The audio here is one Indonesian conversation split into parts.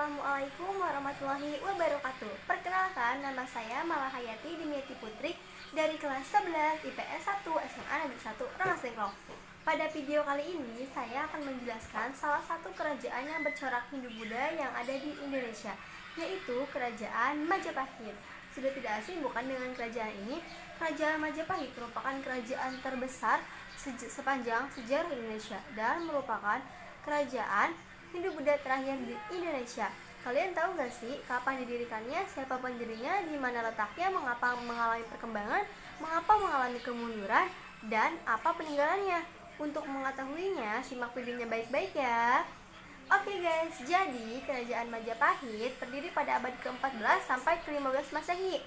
Assalamualaikum warahmatullahi wabarakatuh. Perkenalkan, nama saya Malahayati Dimyati Putri dari kelas 11 IPS 1 SMA Negeri 1 Rengas Dengklok. Pada video kali ini, saya akan menjelaskan salah satu kerajaan yang bercorak Hindu-Buddha yang ada di Indonesia, yaitu Kerajaan Majapahit. Sudah tidak asing bukan dengan kerajaan ini? Kerajaan Majapahit merupakan kerajaan terbesar sepanjang sejarah Indonesia dan merupakan kerajaan Hindu-Buddha terakhir di Indonesia. Kalian tahu gak sih kapan didirikannya, siapa pendirinya, di mana letaknya, mengapa mengalami perkembangan, mengapa mengalami kemunduran, dan apa peninggalannya? Untuk mengetahuinya, simak videonya baik-baik ya. Oke guys, jadi kerajaan Majapahit terdiri pada abad ke-14 sampai ke-15 Masehi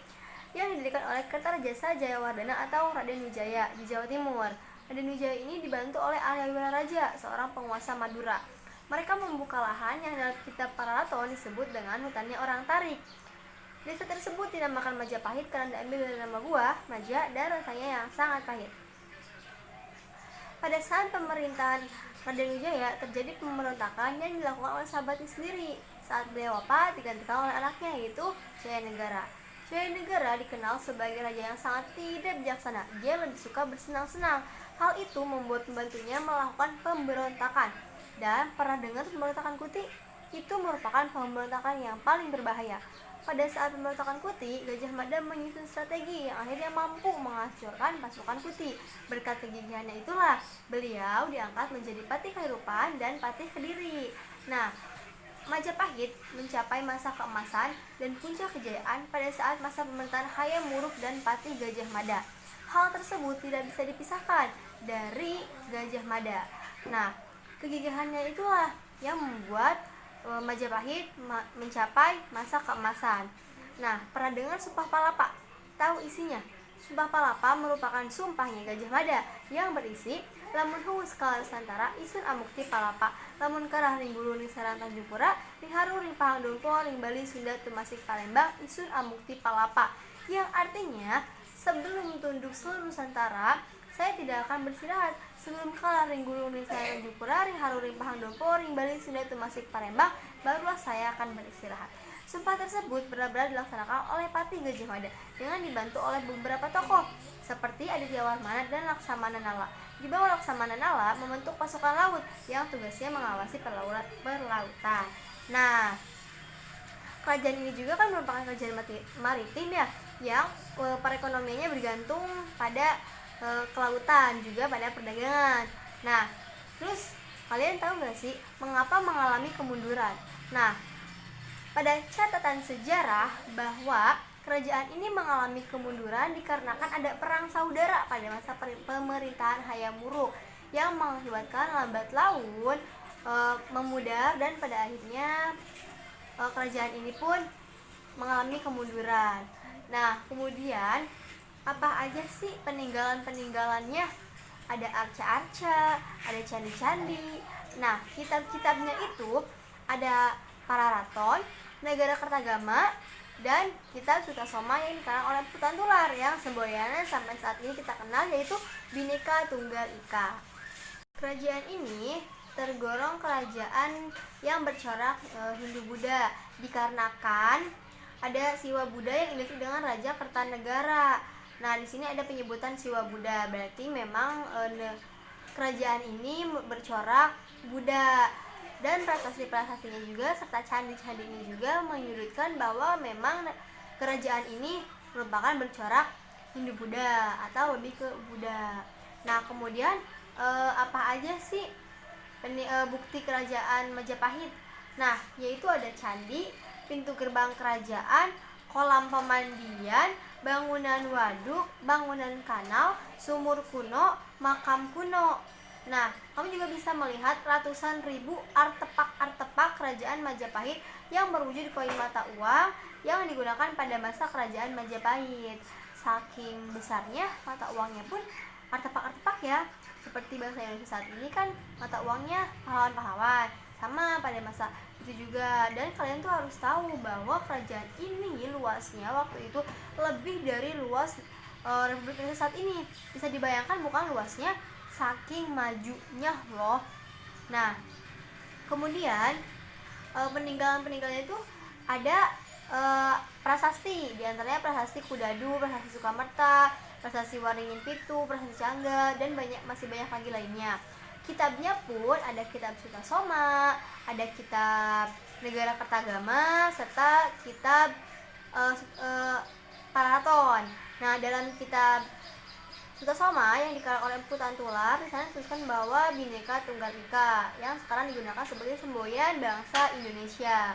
yang didirikan oleh Kertajasa Jayawardhana atau Raden Wijaya di Jawa Timur. Raden Wijaya ini dibantu oleh Arya Wiraraja, seorang penguasa Madura. Mereka membuka lahan yang dalam kitab Pararaton disebut dengan hutannya orang Tarik. Desa tersebut dinamakan Majapahit karena diambil dari nama buah, maja, dan rasanya yang sangat pahit. Pada saat pemerintahan Raden Wijaya terjadi pemberontakan yang dilakukan oleh sahabatnya sendiri. Saat beliau wafat digantikan oleh anaknya, yaitu Jayanegara. Jayanegara dikenal sebagai raja yang sangat tidak bijaksana. Dia lebih suka bersenang-senang. Hal itu membuat pembantunya melakukan pemberontakan. Dan pernah dengar pemberontakan Kuti? Itu merupakan pemberontakan yang paling berbahaya. Pada saat pemberontakan Kuti, Gajah Mada menyusun strategi yang akhirnya mampu menghancurkan pasukan Kuti. Berkat kegigihannya itulah beliau diangkat menjadi Patih Kairupan dan Patih Kediri. Nah, Majapahit mencapai masa keemasan dan puncak kejayaan pada saat masa pemerintahan Hayam Wuruk dan Patih Gajah Mada. Hal tersebut tidak bisa dipisahkan dari Gajah Mada. Nah, kegigihannya itulah yang membuat Majapahit mencapai masa keemasan. Nah, pernah dengar Sumpah Palapa? Tahu isinya? Sumpah Palapa merupakan sumpahnya Gajah Mada yang berisi lamun huu skala Nusantara isun amukti palapa, lamun karah ring bulu ring sarang Tanjung Pura, ring haru ring pahang dompo ring Bali Sunda tumasik Palembang isun amukti palapa, yang artinya sebelum tunduk seluruh Nusantara saya tidak akan beristirahat. Sebelum kalah ring gulung ring sarang Tanjung Pura, ring haru ring pahang dompo ring Bali Sunda tumasik Palembang, barulah saya akan beristirahat. Sumpah tersebut benar-benar dilaksanakan oleh Patih Gajah Mada dengan dibantu oleh beberapa tokoh seperti Aditya Warmana dan Laksamana Nala. Di bawah Laksamana Nala membentuk pasukan laut yang tugasnya mengawasi perlautan. Nah, kerajaan ini juga kan merupakan kerajaan maritim ya, yang perekonomiannya bergantung pada kelautan, juga pada perdagangan. Nah, terus kalian tahu gak sih mengapa mengalami kemunduran? Nah, pada catatan sejarah bahwa kerajaan ini mengalami kemunduran dikarenakan ada perang saudara pada masa pemerintahan Hayam Wuruk yang mengakibatkan lambat laun memudar, dan pada akhirnya kerajaan ini pun mengalami kemunduran. Nah, kemudian apa aja sih peninggalan-peninggalannya? Ada arca-arca, ada candi-candi. Nah, kitab-kitabnya itu ada Pararaton, Negara Kertagama, dan kitab Sutasoma yang dikarang oleh Putan Tular yang semboyannya sampai saat ini kita kenal, yaitu Bhinneka Tunggal Ika. Kerajaan ini tergolong kerajaan yang bercorak Hindu-Buddha dikarenakan ada Siwa Buddha yang identik dengan Raja Kertanegara. Nah, di sini ada penyebutan Siwa Buddha, berarti memang kerajaan ini bercorak Buddha. Dan prasasti-prasastinya juga serta candi-candinya juga menyudutkan bahwa memang kerajaan ini merupakan bercorak Hindu-Buddha atau lebih ke Buddha. Nah, kemudian apa aja sih bukti kerajaan Majapahit? Nah, yaitu ada candi, pintu gerbang kerajaan, kolam pemandian, bangunan waduk, bangunan kanal, sumur kuno, makam kuno. Nah, kamu juga bisa melihat ratusan ribu artefak kerajaan Majapahit yang berwujud koin mata uang yang digunakan pada masa kerajaan Majapahit. Saking besarnya mata uangnya pun artefak-artefak ya. Seperti bahasa Indonesia saat ini kan mata uangnya pahlawan-pahlawan. Sama pada masa itu juga. Dan kalian tuh harus tahu bahwa kerajaan ini luasnya waktu itu lebih dari luas Republik Indonesia saat ini. Bisa dibayangkan bukan luasnya, saking majunya loh. Nah, kemudian peninggalan-peninggalan itu ada prasasti, diantaranya prasasti Kudadu, prasasti Sukamerta, prasasti Waringin Pitu, prasasti Cangga, dan masih banyak lagi lainnya. Kitabnya pun ada kitab Sutasoma, ada kitab Negara Kertagama, serta kitab Paraton. Nah, dalam kitab Sutasoma yang dikarang oleh Empu Tantular, di sana dituliskan bahwa Bhinneka Tunggal Ika yang sekarang digunakan sebagai semboyan bangsa Indonesia.